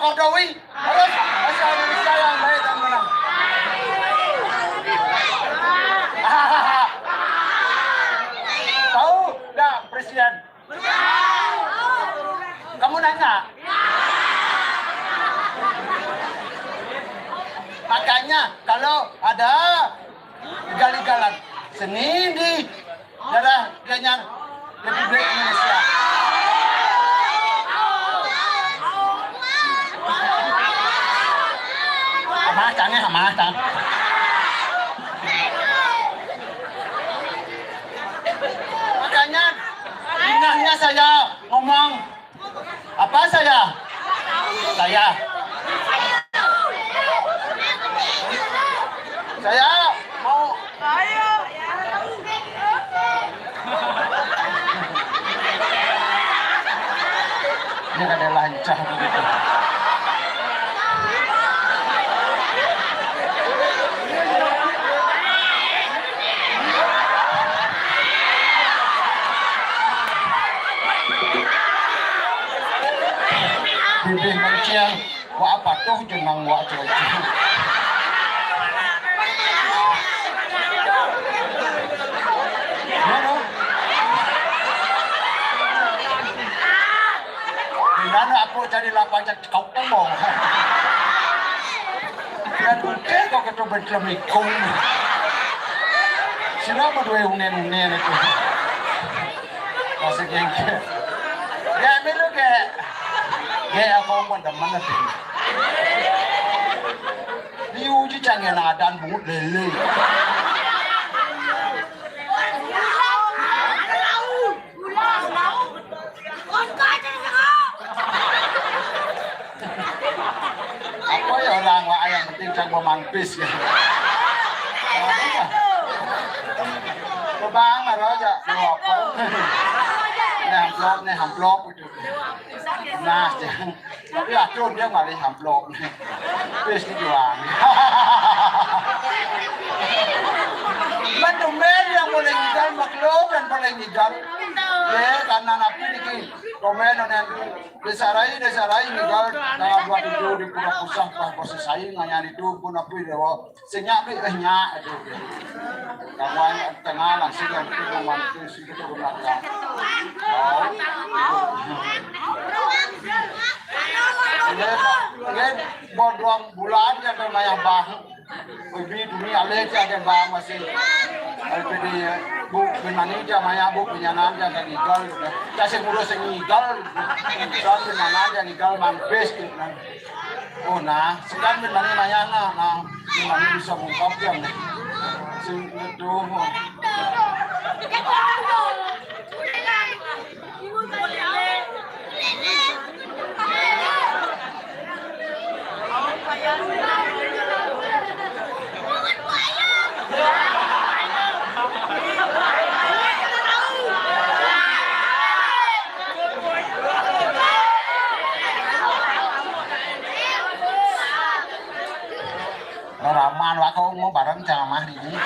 Jokowi harus bangsa Indonesia yang baik dan menang. Tahu nggak presiden? Kamu nanya? Makanya kalau ada gal-galan seni di daerah Gianyar Republik Indonesia, Hamatan. Makanya ingatnya saya ngomong apa saya mau ini ada lancar begitu. Bimbing manusia wa apa tuh jenang wa cuy. Dengan aku jadi lapangnya kau tembong. Dan mungkin kau ketemu berlemikung. Siapa dua unen itu? Masih gengge. Ya milu ke. Ya aku mau teman nanti. Diuji jangan ada bungut lele. Apa ya orang wah yang penting jangan memangpis ya. Bang mà aja apa? Nih amplop itu. Nah, tapi acun dia nggak di amplop. Pes dijual. Mendumen yang boleh ngigal maklum dan boleh ngigal. Ya karena napi ini komen yang desarai ngigal dengan buat itu di pulau pusat pas proses saing nganya itu pun napi dewa senyap nyak itu. Kawan tengah langsung yang itu memantis itu belakang. Ini bodong bulan yang termayang bang. Bibi dunia alek yang bang masih. Jadi bu benani jamaya bu penyanan jaga igal. Kasih mulu sengigal. Dan benana jaga igal mampes. Oh nah, sekarang benani mayana, nah benani bisa mengungkap yang sing itu. Raman wa kau mau bareng jamah ini.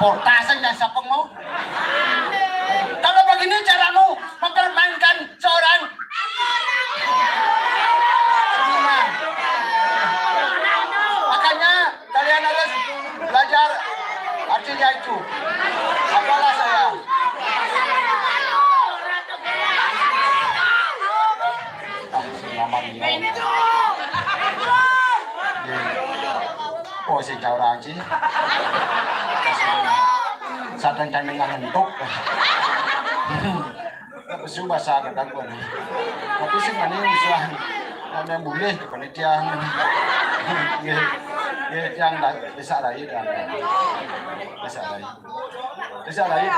Portasan dan siapa mau? Kalau begini caramu mempermainkan seorang seniman. Makanya kalian harus belajar artinya itu. Apalah saya? Oh si orang sih. Sadang dan dengan untuk sudah sangat aku nih. Tapi sih mana bisa ada boleh penelitian yang desa lain dan desa lain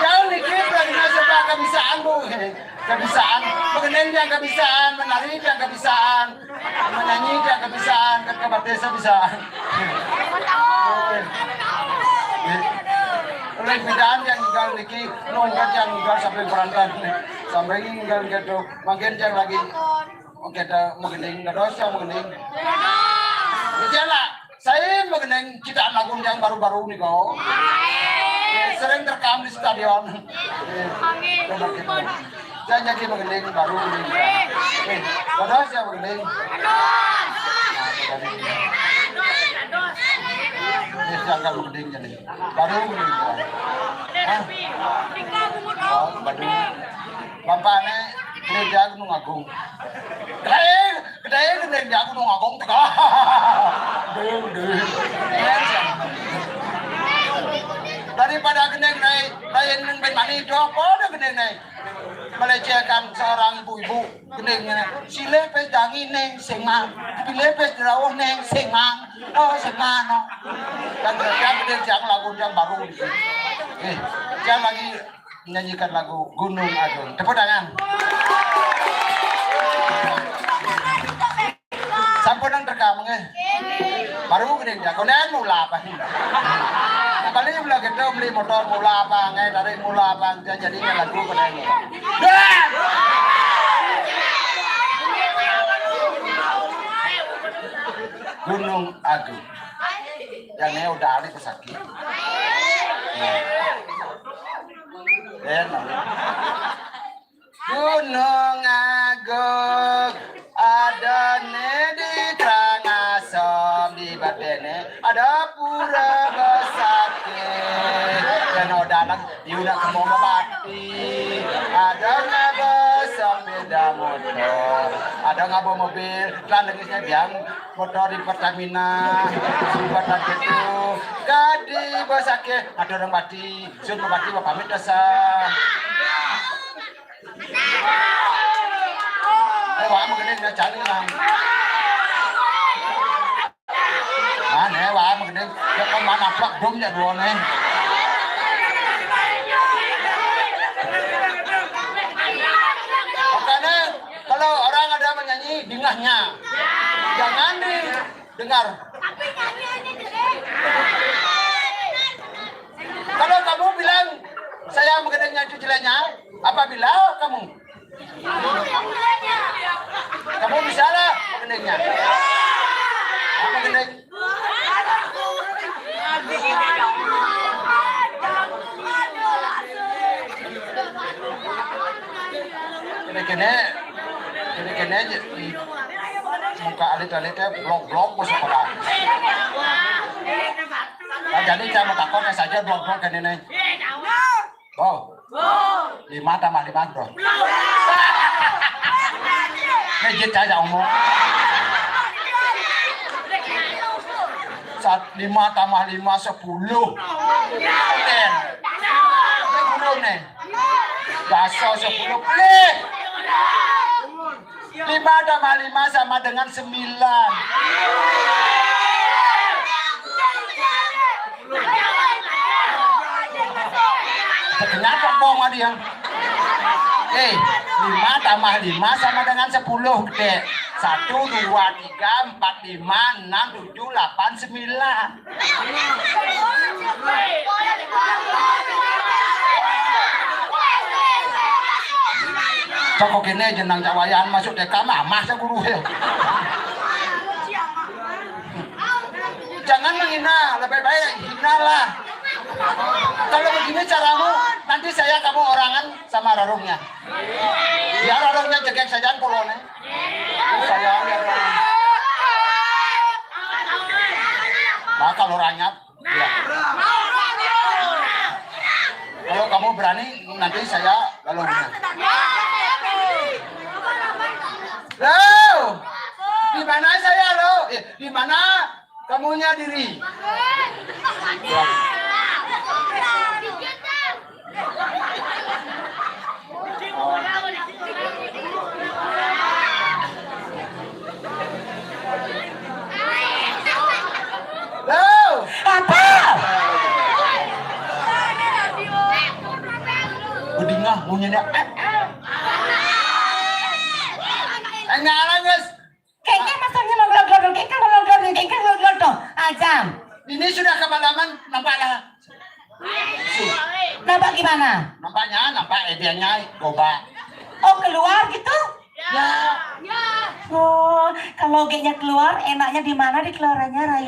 yang dikit dari sebab kebisaan bu, kebisaan, mengenai dia kebisaan, menari dia kebisaan, menyanyi dia kebisaan, ke desa bisaan. Oleh bidaan yang tinggal niki, nunggat yang tinggal sampai berantan, sampai tinggal gitu, makin yang lagi, kita mengening, dosa mengening. Jalan, saya mengening ciptaan lagu yang baru-baru nih kau. Sering terekam di stadion. Saya jadi mengening baru ini. Terus saya mengening. Jangan mengening jadi. Baru mengening. Baru. Bampane gereja Gunung Agung. Kedai gereja Gunung Agung tega. Daripada geneng naik, lain ben mani do apa dah geneng naik. Melecehkan seorang ibu-ibu genengnya. Si lepes dangi neng sengman, si lepes derawah neng sengman, oh sengman no. Dan kerja geneng yang lagu yang baru ini. Jangan lagi menyanyikan lagu Gunung Agung. Tepuk tangan. Sampunan rekam baru geneng ya. Konen mula apa? Kali bilang kita beli motor mula apa, dari mula apa, jadinya lagu pada ini. Gunung Agung, yang ini udah alih pesakit. Gunung Agung, ada di Karangasem di Batene, ada pura besakit, dan dalam diudah ke Mongabati, ada ngabesam beda motor, ada ngabo mobil, landengisnya biang motor di Pertamina, Subatan itu, kadi besakit, ada orang bati, sun bati bapak pamit dasar. Wah mengenai dia cari lah. Mana wah mengenai dia kan mana plak dom ya dua nih. Makanya kalau orang ada menyanyi dengahnya, jangan didengar. Kalau kamu bilang saya mengenai nyanyi jeleknya, apabila kamu bisa lah mengenainya. Apa mengenai? Kene muka alit-alitnya blok-blok ke sekolah. Nah, jadi saya mau takutnya saja blok-blok kene nih. Oh. 5 tambah 5 bro. Ngejit aja omong. 5 tambah 5 10. Ken. Ini gulung nih. Baso 10 pelih. 5 tambah 5 sama dengan 9. Kenapa bohong dia? 5 tambah 5 sama dengan 10 gede. 1, 2, 3, 4, 5, 6, 7, 8, 9. Cokok ini jenang cawayan masuk TK mamah saya guru ya. Jangan menghina, lebih baik hina lah. Kalau begini caramu, nanti saya kamu orangan sama rarungnya. Biar rarungnya jegek saja polone. Saya biar rarung. Nah kalau ranyap, ya. Kalau kamu berani, nanti saya galungnya. Loh, di mana saya loh? Di mana kamunya diri? Ya. Loh, apa? Bedingah. bunyinya ngalah guys. Kayaknya masanya ngelodol, kayaknya ngelodol. Ajam. Ini sudah kemalaman, nampaklah. Nampak gimana? Nampak edianya coba. Oh keluar gitu? Ya. Oh kalau kayaknya keluar, enaknya di mana di keluarannya Rai?